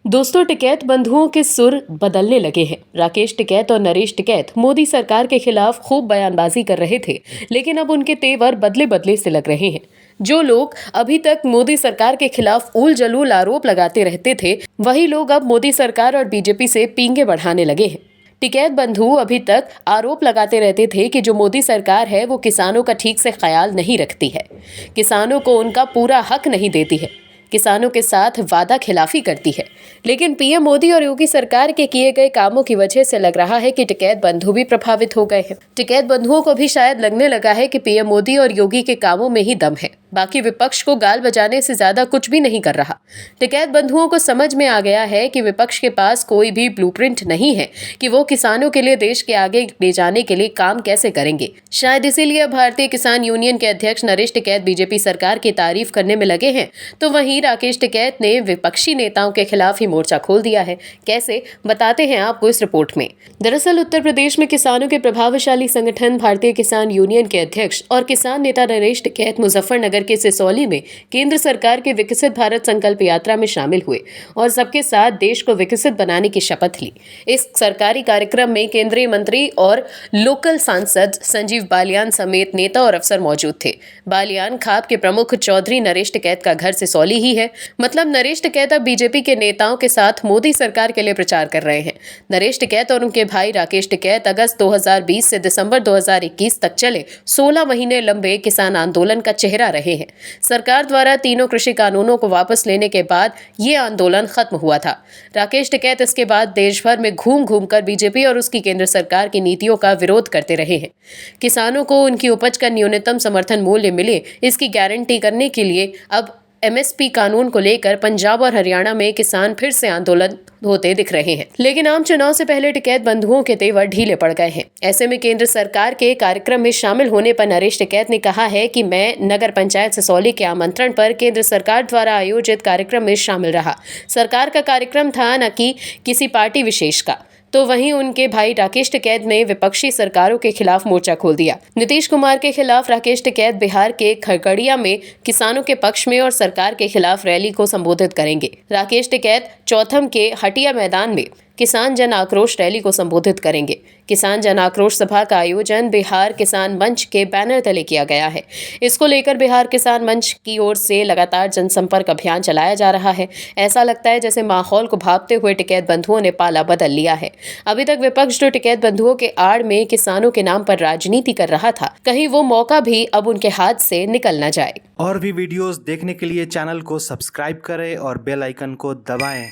दोस्तों, टिकैत बंधुओं के सुर बदलने लगे हैं। राकेश टिकैत और नरेश टिकैत मोदी सरकार के खिलाफ खूब बयानबाजी कर रहे थे, लेकिन अब उनके तेवर बदले बदले से लग रहे हैं। जो लोग अभी तक मोदी सरकार के खिलाफ उल जलूल आरोप लगाते रहते थे, वही लोग अब मोदी सरकार और बीजेपी से पींगे बढ़ाने लगे हैं। टिकैत बंधु अभी तक आरोप लगाते रहते थे कि जो मोदी सरकार है वो किसानों का ठीक से ख्याल नहीं रखती है, किसानों को उनका पूरा हक नहीं देती है, किसानों के साथ वादा खिलाफी करती है। लेकिन पीएम मोदी और योगी सरकार के किए गए कामों की वजह से लग रहा है कि टिकैत बंधु भी प्रभावित हो गए हैं। टिकैत बंधुओं को भी शायद लगने लगा है कि पीएम मोदी और योगी के कामों में ही दम है, बाकी विपक्ष को गाल बजाने से ज्यादा कुछ भी नहीं कर रहा। टिकैत बंधुओं को समझ में आ गया है कि विपक्ष के पास कोई भी ब्लूप्रिंट नहीं है कि वो किसानों के लिए देश के आगे ले जाने के लिए काम कैसे करेंगे। शायद इसीलिए भारतीय किसान यूनियन के अध्यक्ष नरेश टिकैत बीजेपी सरकार की तारीफ करने में लगे हैं, तो वहीं राकेश टिकैत ने विपक्षी नेताओं के खिलाफ ही मोर्चा खोल दिया है। कैसे, बताते हैं आपको इस रिपोर्ट में। दरअसल उत्तर प्रदेश में किसानों के प्रभावशाली संगठन भारतीय किसान यूनियन के अध्यक्ष और किसान नेता नरेश टिकैत मुजफ्फरनगर के सिसौली में केंद्र सरकार के विकसित भारत संकल्प यात्रा में शामिल हुए और सबके साथ देश को विकसित बनाने की शपथ ली। इस सरकारी कार्यक्रम में केंद्रीय मंत्री और लोकल सांसद संजीव बालियान समेत नेता और अफसर मौजूद थे। बालियान खाप के प्रमुख चौधरी नरेश टिकैत का घर सिसौली ही है। मतलब नरेश टिकैत अब बीजेपी के नेताओं के साथ मोदी सरकार के लिए प्रचार कर रहे हैं। नरेश टिकैत और उनके भाई राकेश टिकैत अगस्त 2020 से दिसंबर 2021 तक चले 16 महीने लंबे किसान आंदोलन का चेहरा रहे हैं। सरकार द्वारा तीनों कृषि कानूनों को वापस लेने के बाद ये आंदोलन खत्म हुआ था। राकेश टिकैत इसके बाद देश भर में घूम घूम कर बीजेपी और उसकी केंद्र सरकार की नीतियों का विरोध करते रहे हैं। किसानों को उनकी उपज का न्यूनतम समर्थन मूल्य मिले, इसकी गारंटी करने के लिए अब एमएसपी कानून को लेकर पंजाब और हरियाणा में किसान फिर से आंदोलन होते दिख रहे हैं। लेकिन आम चुनाव से पहले टिकैत बंधुओं के तेवर ढीले पड़ गए हैं। ऐसे में केंद्र सरकार के कार्यक्रम में शामिल होने पर नरेश टिकैत ने कहा है कि मैं नगर पंचायत सिसौली के आमंत्रण पर केंद्र सरकार द्वारा आयोजित कार्यक्रम में शामिल रहा। सरकार का कार्यक्रम था, न कि किसी पार्टी विशेष का। तो वहीं उनके भाई राकेश टिकैत ने विपक्षी सरकारों के खिलाफ मोर्चा खोल दिया। नीतीश कुमार के खिलाफ राकेश टिकैत बिहार के खगड़िया में किसानों के पक्ष में और सरकार के खिलाफ रैली को संबोधित करेंगे। राकेश टिकैत चौथम के हटिया मैदान में किसान जन आक्रोश रैली को संबोधित करेंगे। किसान जन आक्रोश सभा का आयोजन बिहार किसान मंच के बैनर तले किया गया है। इसको लेकर बिहार किसान मंच की ओर से लगातार जनसंपर्क अभियान चलाया जा रहा है। ऐसा लगता है जैसे माहौल को भांपते हुए टिकैत बंधुओं ने पाला बदल लिया है। अभी तक विपक्ष जो टिकैत बंधुओं के आड़ में किसानों के नाम पर राजनीति कर रहा था, कहीं वो मौका भी अब उनके हाथ से निकल न जाए। और भी वीडियोस देखने के लिए चैनल को सब्सक्राइब करें और बेल आइकन को दबाएं।